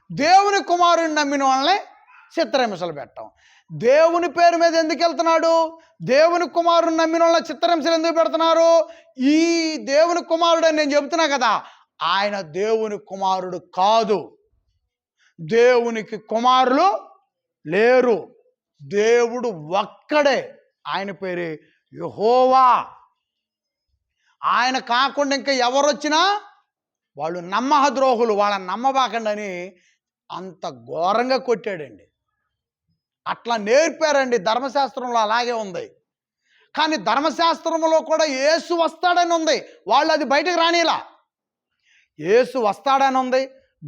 దేవుని కుమారుని నమ్మిన వాళ్ళని చిత్రహింసలు పెట్టడం. దేవుని పేరు మీద ఎందుకు వెళ్తున్నాడు? దేవుని కుమారుని నమ్మిన వాళ్ళని చిత్రహింసలు ఎందుకు పెడుతున్నారు? ఈ దేవుని కుమారుడు అని నేను చెబుతున్నా కదా, ఆయన దేవుని కుమారుడు కాదు. దేవునికి కుమారులు లేరు. దేవుడు ఒక్కడే. ఆయన పేరే యెహోవా. ఆయన కాకుండా ఇంకా ఎవరు వచ్చినా వాళ్ళు నమ్మహద్రోహులు, వాళ్ళని నమ్మబాకండి అని అంత ఘోరంగా కొట్టాడండి. అట్లా నేర్పారండి. ధర్మశాస్త్రంలో అలాగే ఉంది. కానీ ధర్మశాస్త్రంలో కూడా యేసు వస్తాడని ఉంది, వాళ్ళు అది బయటకు రానిలా. యేసు వస్తాడని ఉంది,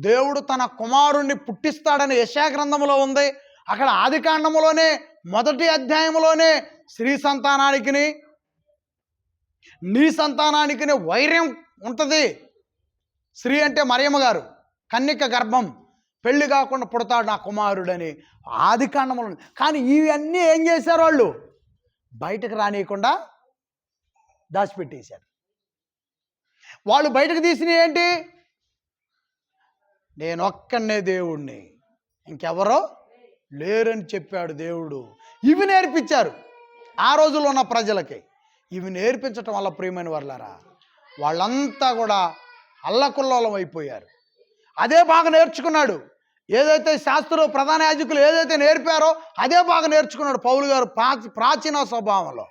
దేవుడు తన కుమారుణ్ణి పుట్టిస్తాడని యెషయా గ్రంథంలో ఉంది. అక్కడ ఆదికాండములోనే 1వ అధ్యాయంలోనే స్త్రీ సంతానానికి నీ సంతానానికి వైర్యం ఉంటుంది. స్త్రీ అంటే మరియమ్మ గారు, కన్యక గర్భం, పెళ్లి కాకుండా పుడతాడు నా కుమారుడని ఆదికాండములో. కానీ ఇవన్నీ ఏం చేశారు? వాళ్ళు బయటకు రానియకుండా దాచిపెట్టేశారు. వాళ్ళు బయటకు తీసినవి ఏంటి? నేను ఒక్కనే దేవుణ్ణి, ఇంకెవరో లేరని చెప్పాడు దేవుడు. ఇవి నేర్పించారు ఆ రోజుల్లో ఉన్న ప్రజలకి. ఇవి నేర్పించటం వల్ల ప్రియమైన వాళ్ళారా, వాళ్ళంతా కూడా అల్లకుల్లోలం అయిపోయారు. అదే బాగా నేర్చుకున్నాడు. ఏదైతే శాస్త్రులు, ప్రధాన యాజకులు ఏదైతే నేర్పారో అదే బాగా నేర్చుకున్నాడు పౌలు గారు ప్రాచీన స్వభావంలో,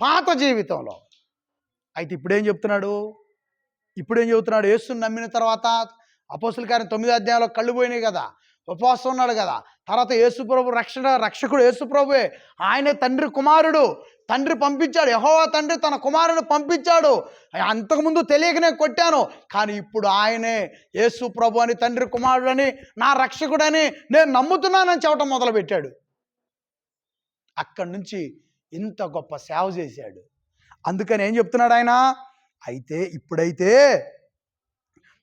పాత జీవితంలో. అయితే ఇప్పుడేం చెప్తున్నాడు? యేసుని నమ్మిన తర్వాత అపోస్తుల కార్యం 9వ అధ్యాయంలో కళ్ళు పోయినాయి కదా, ఉపవాసం ఉన్నాడు కదా. తర్వాత యేసు ప్రభు రక్షకుడు యేసు ప్రభువే. ఆయనే తండ్రి కుమారుడు. తండ్రి పంపించాడు, యెహోవా తండ్రి తన కుమారుని పంపించాడు. అంతకుముందు తెలియకనే కొట్టాను, కానీ ఇప్పుడు ఆయనే యేసు ప్రభు అని, తండ్రి కుమారుడని, నా రక్షకుడని నేను నమ్ముతున్నానని చెప్పడం మొదలుపెట్టాడు. అక్కడి నుంచి ఇంత గొప్ప సేవ చేశాడు. అందుకని ఏం చెప్తున్నాడు ఆయన? ఇప్పుడైతే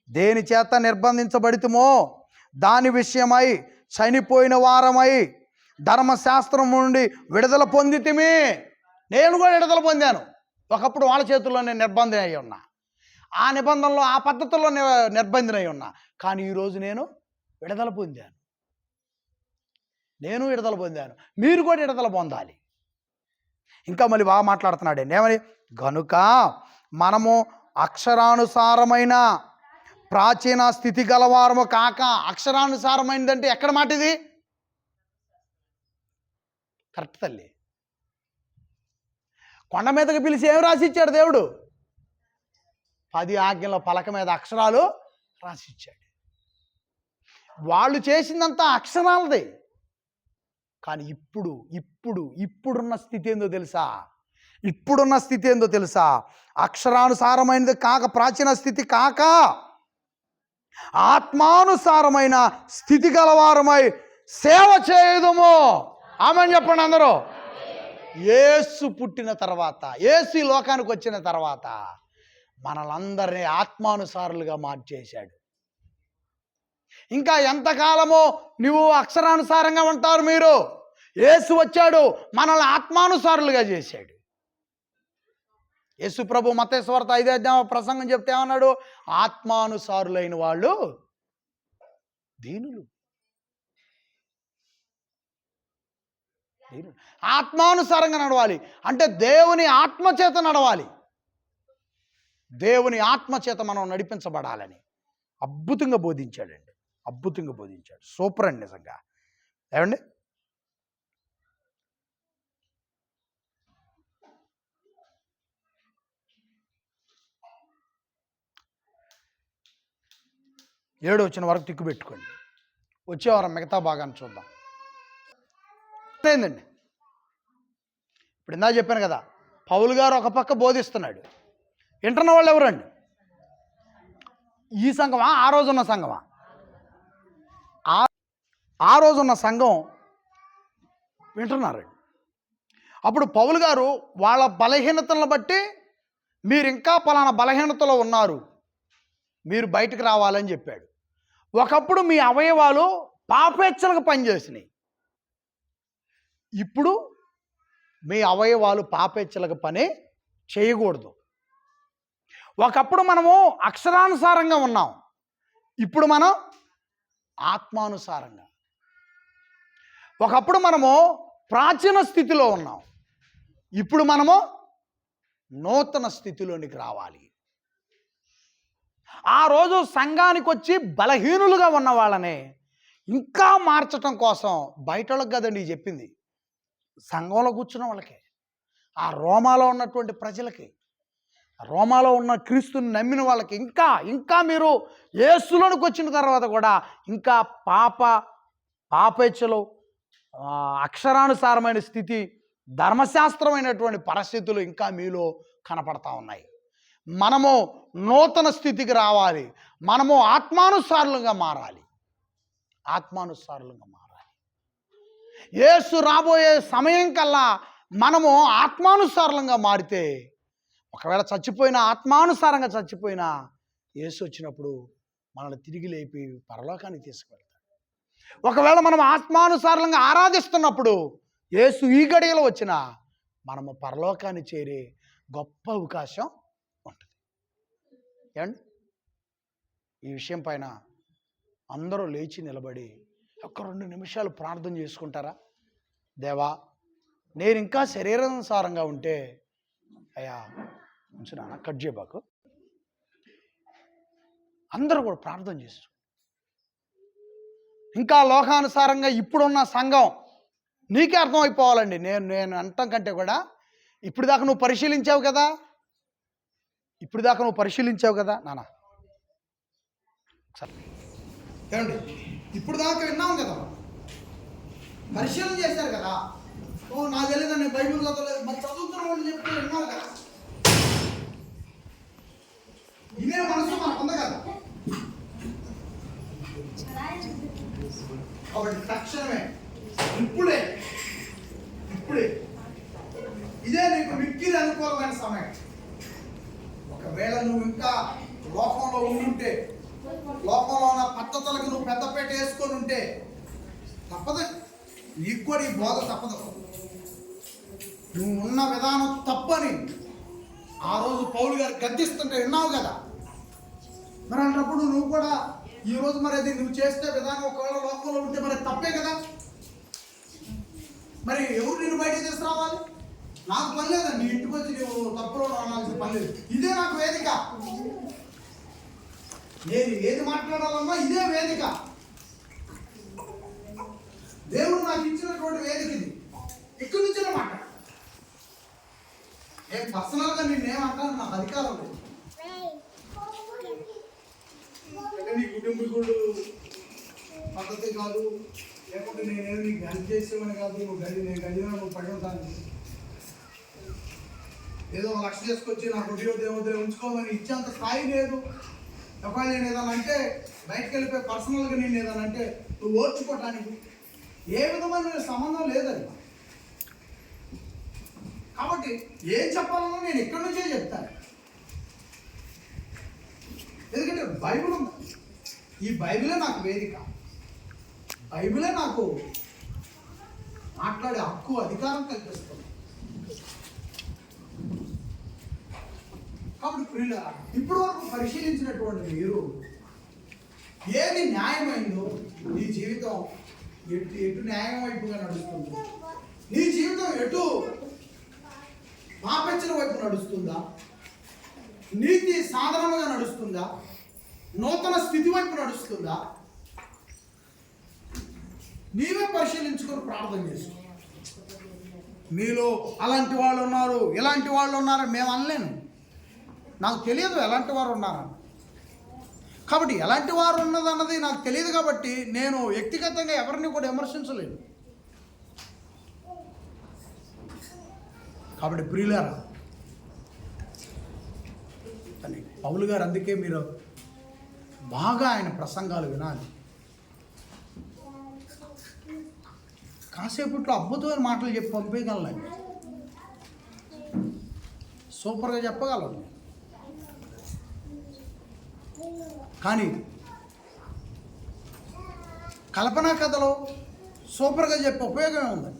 దేని చేత నిర్బంధించబడితమో దాని విషయమై చనిపోయిన వారమై ధర్మశాస్త్రం నుండి విడుదల పొందితిమి. నేను కూడా విడుదల పొందాను. ఒకప్పుడు వాళ్ళ చేతుల్లో నేను నిర్బంధన అయి ఉన్నా, ఆ నిబంధనలో ఆ పద్ధతుల్లో నిర్బంధన అయి ఉన్నా. కానీ ఈరోజు నేను విడుదల పొందాను. నేను విడుదల పొందాను, మీరు కూడా విడుదల పొందాలి. ఇంకా మళ్ళీ బాగా మాట్లాడుతున్నాడండి. ఏమని? గనుక మనము అక్షరానుసారమైన ప్రాచీన స్థితి గలవారము కాక. అక్షరానుసారమైనదంటే ఎక్కడ మాట ఇది? కరెక్ట్ తల్లి. కొండ మీదకి పిలిచి ఏం రాసిచ్చాడు దేవుడు? 10 ఆజ్ఞల పలక మీద అక్షరాలు రాసిచ్చాడు. వాళ్ళు చేసిందంతా అక్షరాలదే. కానీ ఇప్పుడున్న స్థితి ఏందో తెలుసా? ఇప్పుడున్న స్థితి ఏందో తెలుసా? అక్షరానుసారమైనది కాక, ప్రాచీన స్థితి కాక, ఆత్మానుసారమైన స్థితి గలవారమై సేవ చేయుదుము. ఆమేన్ చెప్పండి అందరూ. యేసు పుట్టిన తర్వాత, యేసు ఈ లోకానికి వచ్చిన తర్వాత మనలందరినీ ఆత్మానుసారులుగా మార్చేశాడు. ఇంకా ఎంతకాలమో నువ్వు అక్షరానుసారంగా ఉంటారు మీరు? యేసు వచ్చాడు, మనల్ని ఆత్మానుసారులుగా చేశాడు. యేసు ప్రభు మత్తయి సువార్త 5వ అధ్యాయం ప్రసంగం చెప్తే ఏమన్నాడు? ఆత్మానుసారులైన వాళ్ళు దీనులు. ఆత్మానుసారంగా నడవాలి అంటే దేవుని ఆత్మచేత నడవాలి. దేవుని ఆత్మచేత మనం నడిపించబడాలని అద్భుతంగా బోధించాడండి. అద్భుతంగా బోధించాడు. సూపర్ అండి నిజంగా. ఏమండి? ఏడు వచ్చిన వరకు తిక్కు పెట్టుకోండి. వచ్చేవారం మిగతా భాగాన్ని చూద్దాం. ఏందండి, ఇప్పుడు ఇందా చెప్పాను కదా, పౌలు గారు ఒక పక్క బోధిస్తున్నాడు. వింటున్న వాళ్ళు ఎవరండి? ఈ సంఘమా, ఆ రోజున్న సంఘమా? ఆ రోజున్న సంఘం వింటున్నారండి. అప్పుడు పౌలు గారు వాళ్ళ బలహీనతలను బట్టి, మీరు ఇంకా పలానా బలహీనతలో ఉన్నారు, మీరు బయటకు రావాలని చెప్పాడు. ఒకప్పుడు మీ అవయవాలు పాపేచ్ఛలకు పనిచేసినాయి, ఇప్పుడు మీ అవయవాలు పాపేచ్ఛలకు పని చేయకూడదు. ఒకప్పుడు మనము అక్షరానుసారంగా ఉన్నాం, ఇప్పుడు మనం ఆత్మానుసారంగా. ఒకప్పుడు మనము ప్రాచీన స్థితిలో ఉన్నాం, ఇప్పుడు మనము నూతన స్థితిలోనికి రావాలి. ఆ రోజు సంఘానికి వచ్చి బలహీనులుగా ఉన్న వాళ్ళని ఇంకా మార్చటం కోసం, బయట వాళ్ళకి కదండి చెప్పింది, సంఘంలో కూర్చున్న వాళ్ళకి, ఆ రోమాలో ఉన్నటువంటి ప్రజలకి, రోమాలో ఉన్న క్రీస్తుని నమ్మిన వాళ్ళకి, ఇంకా మీరు యేసులోనికి వచ్చిన తర్వాత కూడా ఇంకా పాపేచ్ఛలు, అక్షరానుసారమైన స్థితి, ధర్మశాస్త్రమైనటువంటి పరిస్థితులు ఇంకా మీలో కనపడతా ఉన్నాయి. మనము నూతన స్థితికి రావాలి, మనము ఆత్మానుసారులుగా మారాలి. ఆత్మానుసారులుగా మారాలి. యేసు రాబోయే సమయం కల్లా మనము ఆత్మానుసారంగా మారితే, ఒకవేళ చచ్చిపోయినా, ఆత్మానుసారంగా చచ్చిపోయినా, యేసు వచ్చినప్పుడు మనల్ని తిరిగి లేపి పరలోకానికి తీసుకువెళ్తాడు. ఒకవేళ మనం ఆత్మానుసారంగా ఆరాధిస్తున్నప్పుడు, యేసు ఈ గడియలో వచ్చినా మనము పరలోకాన్ని చేరే గొప్ప అవకాశం ఉంటుంది. ఏమండి? ఈ విషయం పైన అందరూ లేచి నిలబడి ఒక 2 నిమిషాలు ప్రార్థన చేసుకుంటారా? దేవా, నేను ఇంకా శరీరానుసారంగా ఉంటే, అయ్యా ఉంచునా, కట్ చేయబాకు. అందరూ కూడా ప్రార్థన చేస్తారు. ఇంకా లోకానుసారంగా ఇప్పుడున్న సంఘం నీకే అర్థమైపోవాలండి. నేను అంటాం కంటే కూడా, ఇప్పుడు దాకా నువ్వు పరిశీలించావు కదా నాన్న. ఏమండి, ఇప్పుడు దాకా విన్నాం కదా, పరిశీలన చేశారు కదా. ఓ నాకు తెలియదు, నేను బైబిల్ చదవలేదు, మరి చదువుతున్న వాళ్ళు చెప్తే విన్నావు కదా. ఇదే మనసు మనకు ఉంది కదా. కాబట్టి తక్షణమే, ఇప్పుడే ఇదే నీకు మిక్కిలి అనుకూలమైన సమయం. ఒకవేళ నువ్వు ఇంకా లోకంలో ఉండుంటే, లోకంలో ఉన్న పద్ధతులకు నువ్వు పెద్దపేట వేసుకొని ఉంటే తప్పదు. నీకు కూడా ఈ బోధ తప్పదు. నువ్వు ఉన్న విధానం తప్పని ఆ రోజు పౌలు గారు గద్దిస్తుంటే విన్నావు కదా. మరి అన్నప్పుడు నువ్వు కూడా ఈరోజు మరి అది నువ్వు చేస్తే విధానం ఒకవేళ లోకంలో ఉంటే మరి తప్పే కదా. మరి ఎవరు నేను బయట తీసుకురావాలి? నాకు పని లేదండి, నీ ఇంటికి వచ్చి నువ్వు తప్పులో అనాల్సిన పని లేదు. ఇదే నాకు వేదిక. నేను ఏది మాట్లాడాలన్నా ఇదే వేదిక. దేవుడు నాకు ఇచ్చినటువంటి వేదిక ఇది. ఇక్కడి నుంచే మాట్లాడు. నేను పర్సనల్గా నేనేమంటాను, నాకు అధికారం లేదు. నీ కుటుంబీకుడు పద్ధతి కాదు, లేకుంటే నేనేమి నీకు హెల్ప్ చేసేవని కాదు. నువ్వు నేను గడిన నువ్వు పడి ఉంటాను. ఏదో 1 లక్ష చేసుకొచ్చి నాకు దేవుడు ఉంచుకోమని ఇచ్చేంత స్థాయి లేదు. ఒకవేళ నేను ఏదైనా అంటే బయటకు వెళ్ళిపోయి పర్సనల్గా నేను ఏదైనా అంటే నువ్వు ఓర్చుకోవటానికి ఏ విధమైన సంబంధం లేదని. కాబట్టి ఏం చెప్పాలన్నా నేను ఇక్కడి నుంచే చెప్తాను. ఎందుకంటే బైబిల్ ఉంది. ఈ బైబిలే నాకు వేదిక. బైబిలే నాకు మాట్లాడే హక్కు, అధికారం కల్పిస్తుంది. కాబట్టి ప్రియుల, ఇప్పటి వరకు పరిశీలించినటువంటి మీరు ఏది న్యాయమైందో, నీ జీవితం ఎటు న్యాయం వైపుగా నడుస్తుంది, నీ జీవితం ఎటు పాపంచిన వైపు నడుస్తుందా, నీతి సాధారణంగా నడుస్తుందా, నూతన స్థితి వైపు నడుస్తుందా, నీవే పరిశీలించుకొని ప్రార్థన చేసుకో. మీలో అలాంటి వాళ్ళు ఉన్నారు, ఇలాంటి వాళ్ళు ఉన్నారు మేము అనలేను. నాకు తెలియదు ఎలాంటి వారు ఉన్నారని. కాబట్టి ఎలాంటి వారు ఉన్నదన్నది నాకు తెలియదు. కాబట్టి నేను వ్యక్తిగతంగా ఎవరిని కూడా విమర్శించలేను. కాబట్టి ప్రియులారా, అని పౌలు గారు అందుకే మీరు బాగా ఆయన ప్రసంగాలు వినాలి. కాసేపట్లో అద్భుతమైన మాటలు చెప్పి పంపేయగలను, సూపర్గా చెప్పగలను. కానీ కల్పనా కథలో సూపర్గా చెప్పే ఉపయోగమే ఉంది.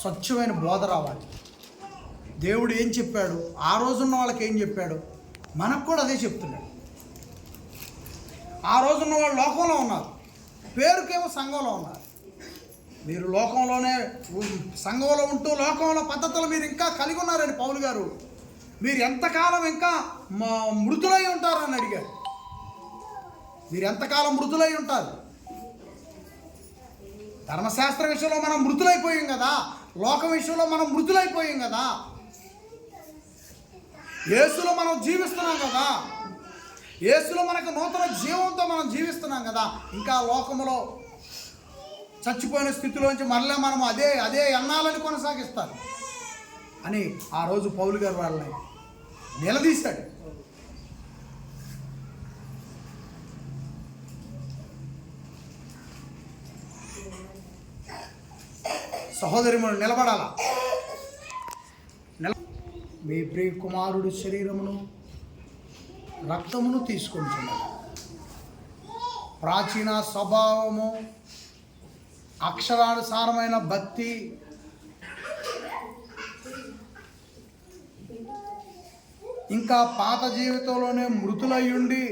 స్వచ్ఛమైన బోధ రావాలి. దేవుడు ఏం చెప్పాడు, ఆ రోజున్న వాళ్ళకి ఏం చెప్పాడు, మనకు కూడా అదే చెప్తున్నాడు. ఆ రోజున్న వాళ్ళు లోకంలో ఉన్నారు, పేరుకేమో సంఘంలో ఉన్నారు. మీరు లోకంలోనే సంఘంలో ఉంటూ లోకంలో పద్ధతులు మీరు ఇంకా కలిగి ఉన్నారని పౌలు గారు. మీరు ఎంతకాలం ఇంకా మృతులై ఉంటారని అడిగారు. మీరు ఎంతకాలం మృతులై ఉంటారు? ధర్మశాస్త్ర విషయంలో మనం మృతులైపోయాం కదా, లోక విషయంలో మనం మృతులైపోయాం కదా, యేసులో మనం జీవిస్తున్నాం కదా, యేసులో మనకు నూతన జీవంతో మనం జీవిస్తున్నాం కదా. ఇంకా లోకములో చచ్చిపోయిన స్థితిలోంచి మరలా మనం అదే అన్నాలని కొనసాగిస్తారు అని ఆ రోజు పౌలు గారు వాళ్ళని నిలదీశాడు. సహోదరి నిలబడాలా. మీ ప్రియ కుమారుడు శరీరమును రక్తమును తీసుకుంటున్నాడు. ప్రాచీన స్వభావము, అక్షరానుసారమైన భక్తి, ఇంకా పాత జీవితంలోనే మృతులయ్యుండి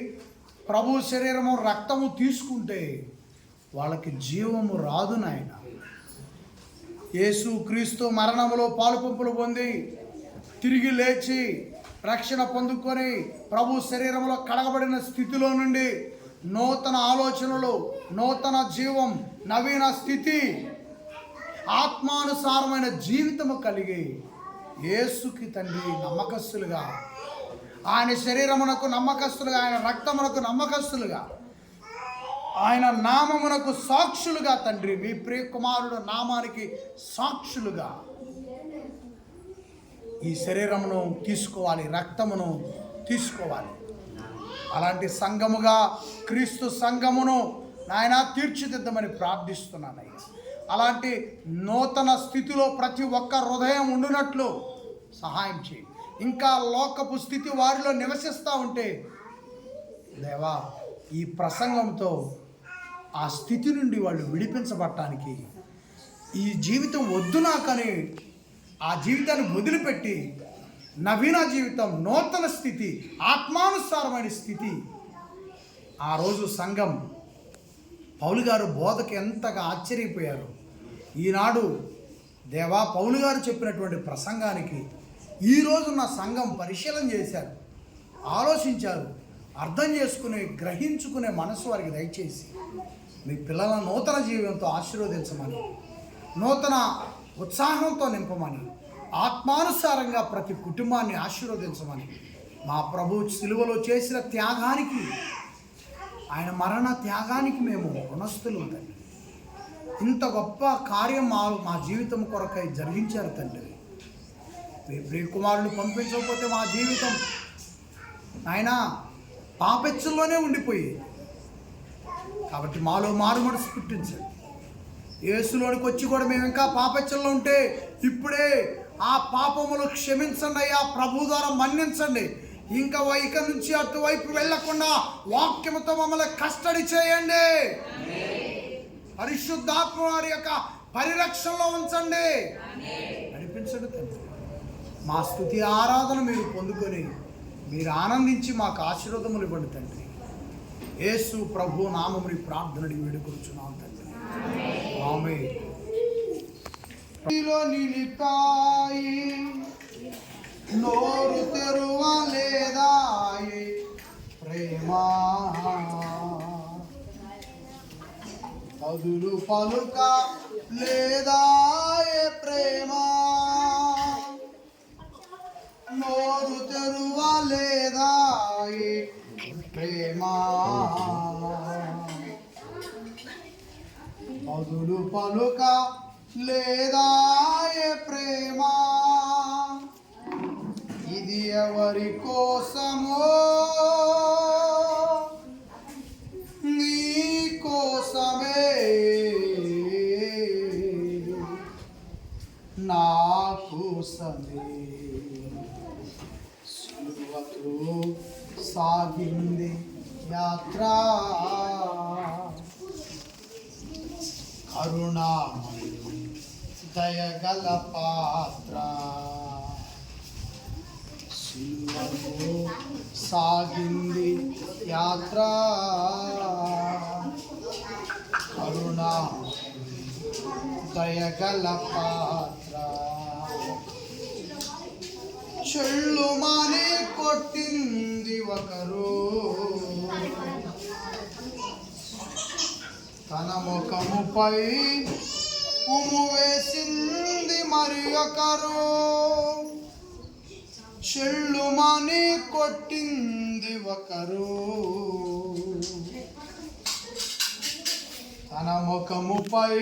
ప్రభు శరీరము రక్తము తీసుకుంటే వాళ్ళకి జీవము రాదు నాయన. యేసు క్రీస్తు మరణములో పాలుపంపులు పొంది తిరిగి లేచి రక్షణ పొందుకొని ప్రభు శరీరంలో కడగబడిన స్థితిలో నుండి నూతన ఆలోచనలు, నూతన జీవం, నవీన స్థితి, ఆత్మానుసారమైన జీవితము కలిగి యేసుకి తండ్రి నమ్మకస్తులుగా, ఆయన శరీరమునకు నమ్మకస్తులుగా, ఆయన రక్తమునకు నమ్మకస్తులుగా, ఆయన నామమునకు సాక్షులుగా తండ్రి, మీ ప్రియ కుమారుడు నామానికి సాక్షులుగా ఈ శరీరమును తీసుకోవాలి, రక్తమును తీసుకోవాలి. అలాంటి సంఘముగా క్రీస్తు సంఘమును నాయన తీర్చిదిద్దమని ప్రార్థిస్తున్నానయ్యా. అలాంటి నూతన స్థితిలో ప్రతి ఒక్క హృదయం ఉండునట్లు సహాయం చేయి. ఇంకా లోకపు స్థితి వారిలో నివసిస్తూ ఉంటే దేవా, ఈ ప్రసంగంతో ఆ స్థితి నుండి వాళ్ళు విడిపించబడటానికి ఈ జీవితం వద్దు నాకని ఆ జీవితాన్ని వదిలిపెట్టి నవీన జీవితం, నూతన స్థితి, ఆత్మానుసారమైన స్థితి. ఆ రోజు సంఘం పౌలు గారు బోధకు ఎంతగా ఆశ్చర్యపోయారు. ఈనాడు దేవా పౌలు గారు చెప్పినటువంటి ప్రసంగానికి ఈరోజు నా సంఘం పరిశీలన చేశారు, ఆలోచించారు, అర్థం చేసుకునే, గ్రహించుకునే మనసు వారికి దయచేసి మీ పిల్లల నూతన జీవితంతో ఆశీర్వదించమని, నూతన ఉత్సాహంతో నింపమని, ఆత్మానుసారంగా ప్రతి కుటుంబాన్ని ఆశీర్వదించమని, మా ప్రభు సిలువలో చేసిన త్యాగానికి, ఆయన మరణ త్యాగానికి మేము రుణస్థులు తండ్రి. ఇంత గొప్ప కార్యం మా జీవితం కొరకై జరిగించారు తండ్రి. మీ ప్రియకుమారులు పంపించకపోతే మా జీవితం ఆయన పాపెచ్చుల్లోనే ఉండిపోయేది. కాబట్టి మాలో మారు మనసు పుట్టించండి. యేసులోనికి వచ్చి కూడా మేము ఇంకా పాపెచ్చుల్లో ఉంటే ఇప్పుడే ఆ పాపములు క్షమించండి అయ్యా, ప్రభు ద్వారా మన్నించండి. ఇంకా ఇక నుంచి అటువైపు వెళ్లకుండా వాక్యముతో మమ్మల్ని కస్టడీ చేయండి. పరిశుద్ధాత్మ వారి యొక్క పరిరక్షణలో ఉంచండి, నడిపించండి తండ్రి. మా స్తుతి ఆరాధన మీరు పొందుకొని మీరు ఆనందించి మాకు ఆశీర్వాదములు ఇవ్వండి తండ్రి. యేసు ప్రభు నామముని ప్రార్థనని వేడుకొచ్చున్నాం తండ్రి. ఆమేన్. నిలిపాయి నోరు తెరువలేదాయి ప్రేమా, పదులు పలుక లేదాయే ప్రేమా, నోరు తెరువలేదాయే ప్రేమా, పదులు పలుక లేదాయే ప్రేమా, ఇది ఎవరి కోసమో నీ కోసమే, నా కోసమే సిలువతో సాగింది యాత్ర, కరుణామయి దయగల పాత్ర, సిలువతో సాగింది యాత్ర, కరుణామయి దయగల పాత్ర, చెల్లుమని కొట్టింది ఒకరు, తన ముఖముపై ఉమ్ము వేసింది మరి ఒకరు, చెల్లుమని కొట్టింది ఒకరు, తన ముఖముపై